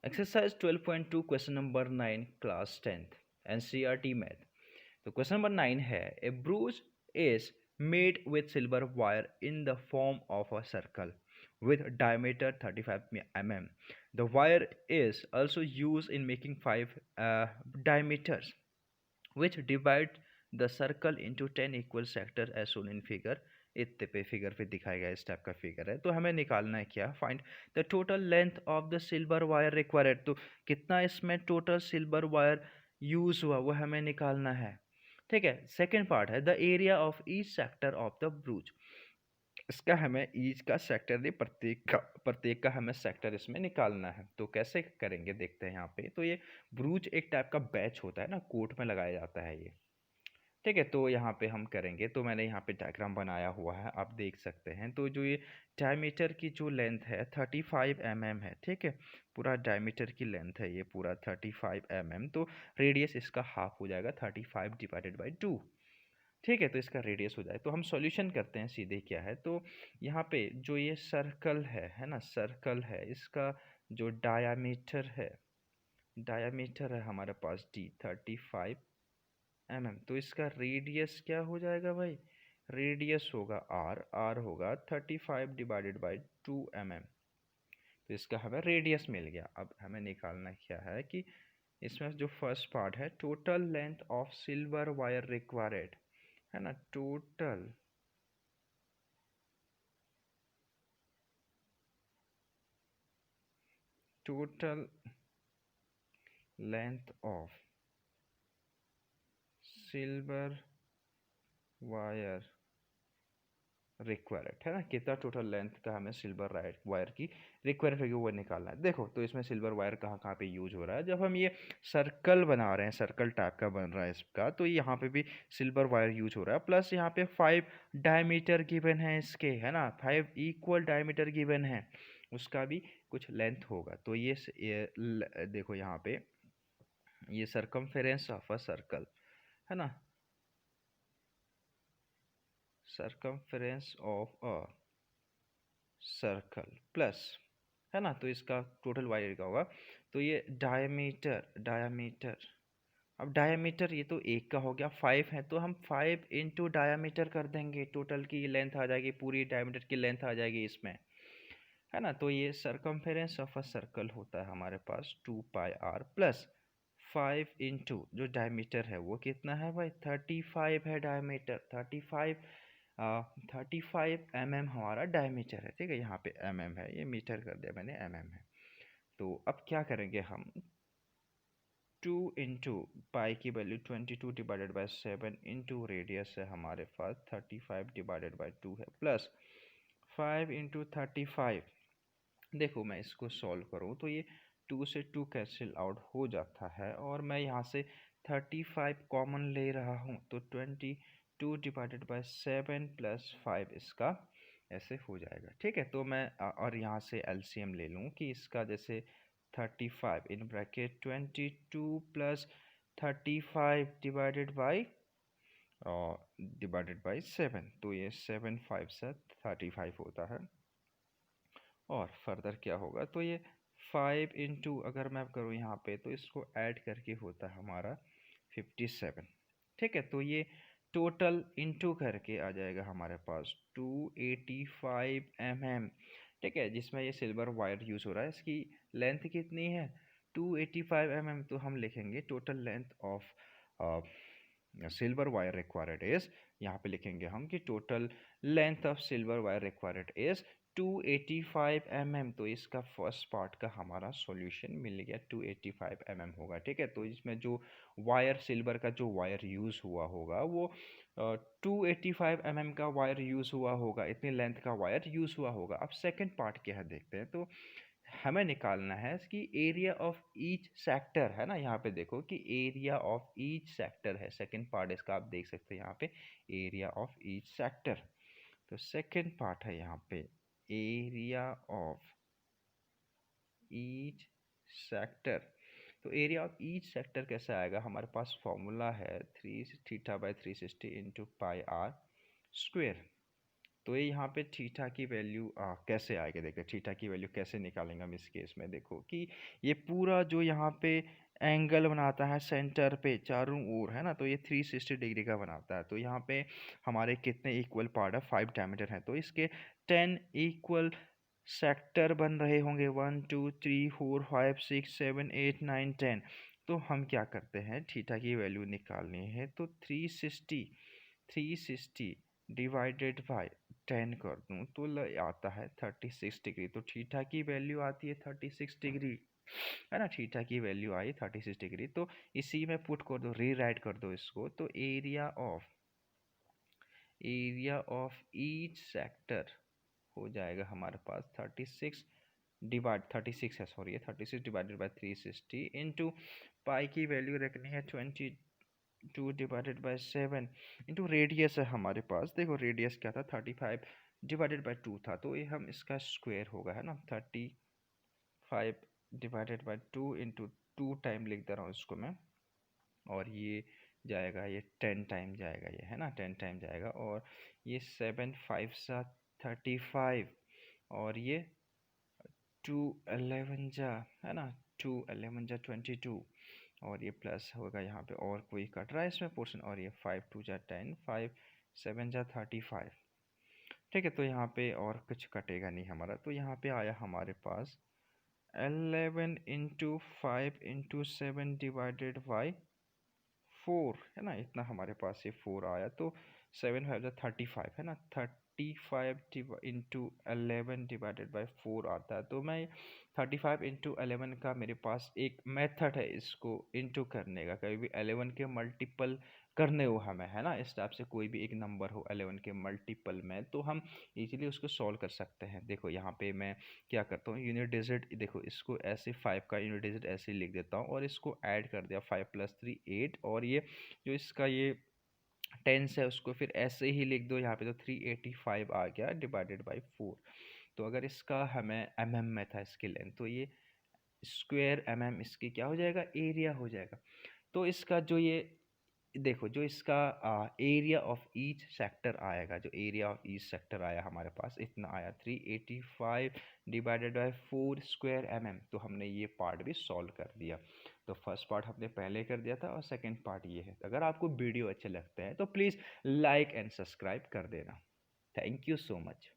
Exercise 12.2 question number 9 class 10th NCERT math. तो question number 9 है ए ब्रूच is made with silver wire in the form of a circle with diameter 35 mm. The wire is also used in making five diameters which divide the circle into 10 equal sectors as shown in figure. इतने पे figure पे दिखाया गया इस type का figure है। तो हमें निकालना है क्या, find the total length of the silver wire required. तो कितना इसमें टोटल सिल्वर वायर यूज हुआ वो हमें निकालना है। ठीक है, सेकेंड पार्ट है the area of each sector of the ब्रूच। इसका हमें ईच का सेक्टर नहीं, प्रत्येक का हमें सेक्टर इसमें निकालना है। तो कैसे करेंगे देखते हैं यहाँ पे। तो ये ब्रूच एक टाइप का बैच होता है ना, कोट में लगाया जाता है ये। ठीक है, तो यहाँ पे हम करेंगे। तो मैंने यहाँ पे डायग्राम बनाया हुआ है, आप देख सकते हैं। तो जो ये डायमीटर की जो लेंथ है 35 mm है। ठीक है, पूरा डायमीटर की लेंथ है ये पूरा 35 mm। तो रेडियस इसका हाफ हो जाएगा 35 डिवाइडेड बाई 2। ठीक है, तो इसका रेडियस हो जाए। तो हम सॉल्यूशन करते हैं सीधे। क्या है, तो यहाँ पे जो ये सर्कल है ना, सर्कल है, इसका जो डायामीटर है हमारे पास d 35 mm। तो इसका रेडियस क्या हो जाएगा भाई, रेडियस होगा r होगा 35 डिवाइडेड बाई 2 mm। तो इसका हमें रेडियस मिल गया। अब हमें निकालना क्या है कि इसमें जो फर्स्ट पार्ट है total length of silver wire required, है ना, total length of silver wire required, है ना, कितना टोटल लेंथ का हमें सिल्वर वायर की रिक्वायर्ड होगी वो निकालना है। देखो, तो इसमें सिल्वर वायर कहाँ कहाँ पे यूज हो रहा है। जब हम ये सर्कल बना रहे हैं, सर्कल टाइप का बन रहा है इसका, तो यहाँ पे भी सिल्वर वायर यूज हो रहा है। प्लस यहाँ पे 5 डायमीटर गिवन है इसके, है ना, 5 इक्वल डायमीटर गिवन है, उसका भी कुछ लेंथ होगा। तो देखो यहाँ पे ये सरकमफेरेंस ऑफ अ सर्कल, है ना, circumference of a circle plus, है ना, तो इसका टोटल वायर का होगा। तो ये डायामीटर, अब डायामीटर ये तो एक का हो गया, 5 है तो हम 5 इंटू डायामीटर कर देंगे, टोटल की लेंथ आ जाएगी, पूरी डायामीटर की लेंथ आ जाएगी इसमें, है ना। तो ये सरकमफेरेंस ऑफ अ सर्कल होता है हमारे पास 2πr प्लस 5 इंटू जो डायमीटर है वो कितना है भाई, 35 है डायमीटर, 35 mm हमारा डायमीटर है। ठीक है, यहाँ पे mm है, ये मीटर कर दिया मैंने, mm है। तो अब क्या करेंगे हम, 2 इंटू पाई की value 22 divided by 7 into radius है हमारे पास 35 डिवाइडेड बाई 2 है, प्लस 5 इंटू 35। देखो मैं इसको सॉल्व करूँ तो ये 2 से 2 कैंसिल आउट हो जाता है, और मैं यहाँ से 35 कॉमन ले रहा हूँ, तो 22 डिवाइडेड बाई 7 प्लस 5 इसका ऐसे हो जाएगा। ठीक है, तो मैं और यहाँ से एलसीएम ले लूँ कि इसका जैसे 35 in bracket 22 plus 35 divided by 7, तो ये 7 5 से 35 होता है। और फर्दर क्या होगा, तो ये 5 इंटू अगर मैं करूँ यहाँ पे तो इसको ऐड करके होता है हमारा 57। ठीक है, तो ये टोटल इंटू करके आ जाएगा हमारे पास 285 mm। ठीक है, जिसमें ये सिल्वर वायर यूज़ हो रहा है, इसकी लेंथ कितनी है 285 mm। तो हम लिखेंगे total length of silver wire required is, यहाँ पे लिखेंगे हम कि total length of silver wire required is 285 mm। तो इसका फर्स्ट पार्ट का हमारा सॉल्यूशन मिल गया, 285 mm होगा। ठीक है, तो इसमें जो वायर सिल्वर का जो वायर यूज़ हुआ होगा वो 285 mm का वायर यूज़ हुआ होगा, इतनी लेंथ का वायर यूज़ हुआ होगा। अब सेकेंड पार्ट क्या है देखते हैं। तो हमें निकालना है कि एरिया ऑफ ईच सेक्टर, है ना, यहाँ पे देखो कि एरिया ऑफ ईच सेक्टर है, सेकेंड पार्ट इसका आप देख सकते हैं यहाँ पे एरिया ऑफ ईच सेक्टर। तो सेकेंड पार्ट है यहाँ पे एरिया ऑफ ईच सेक्टर। तो एरिया ऑफ ईच सेक्टर कैसे आएगा, हमारे पास फॉर्मूला है 3 theta by 360 into pi r square. तो ये यहाँ पे थीटा की वैल्यू कैसे आएगी, देखिए थीटा की वैल्यू कैसे निकालेंगे हम इस केस में। देखो कि ये पूरा जो यहाँ पे एंगल बनाता है सेंटर पे चारों ओर, है ना, तो ये 360 डिग्री का बनाता है। तो यहाँ पे हमारे कितने इक्वल पार्ट है, 5 डायमीटर है, तो इसके 10 इक्वल सेक्टर बन रहे होंगे, 1 2 3 4 5 6 7 8 9 10। तो हम क्या करते हैं, थीटा की वैल्यू निकालनी है, तो 360 डिवाइडेड बाय 10 कर दूं तो आता है 36 डिग्री। तो थीटा की वैल्यू आती है 36 डिग्री, है ना, थीटा की वैल्यू आई 36 डिग्री। तो इसी में पुट कर दो, रीराइट कर दो इसको। तो एरिया ऑफ ईच सेक्टर हो जाएगा हमारे पास 36 है, सॉरी, 36 डिवाइडेड बाय 360 इंटू पाई की वैल्यू रखनी है 22 डिवाइडेड बाय 7 इंटू रेडियस है हमारे पास। देखो रेडियस क्या था, 35 डिवाइडेड बाय 2 था, तो ये हम इसका स्क्वायर होगा, है ना, 35 डिवाइडेड बाय 2 इंटू 2 टाइम लिख दे रहा हूँ इसको मैं, और ये जाएगा, ये 10 टाइम जाएगा, ये है ना 10 टाइम जाएगा। और ये 7 5 सा 35, और ये 2 11 जा, है ना, 2 11 जा 22, और ये प्लस होगा यहाँ पे, और कोई कट रहा है इसमें पोर्शन, और ये 5 2 जा 10, 5 7 जा 35। ठीक है, तो यहाँ पे और कुछ कटेगा नहीं हमारा। तो यहाँ पे आया हमारे पास 11 इंटू 5 इंटू 7 डिवाइडेड बाई 4, है ना, इतना हमारे पास ये 4 आया। तो 7 5 35, है ना, 35 इंटू 11 डिवाइडेड बाई 4 आता है। तो मैं 35 इंटू 11 का मेरे पास एक मेथड है इसको इंटू करने का, कभी भी 11 के मल्टीपल करने हो हमें, है ना, इस टाइप से कोई भी एक नंबर हो 11 के मल्टीपल में, तो हम इजीली उसको सॉल्व कर सकते हैं। देखो यहाँ पे मैं क्या करता हूँ, यूनिट डिजिट, देखो इसको ऐसे 5 का यूनिट डिजिट ऐसे लिख देता हूँ, और इसको ऐड कर दिया, 5 + 3 8, और ये जो इसका ये टेंस है उसको फिर ऐसे ही लिख दो यहाँ पे, तो 385 आ गया डिवाइडेड बाई 4। तो अगर इसका हमें mm में था इसकी लेंथ, तो ये स्क्वायर mm इसकी क्या हो जाएगा, एरिया हो जाएगा। तो इसका जो ये देखो, जो इसका एरिया ऑफ ईच सेक्टर आएगा, जो एरिया ऑफ ईच सेक्टर आया हमारे पास इतना आया, 385 डिवाइडेड बाय 4 स्क्वायर mm। तो हमने ये पार्ट भी सॉल्व कर दिया। तो फर्स्ट पार्ट हमने पहले कर दिया था, और सेकंड पार्ट ये है। अगर आपको वीडियो अच्छे लगते हैं तो प्लीज़ लाइक एंड सब्सक्राइब कर देना। Thank you so much.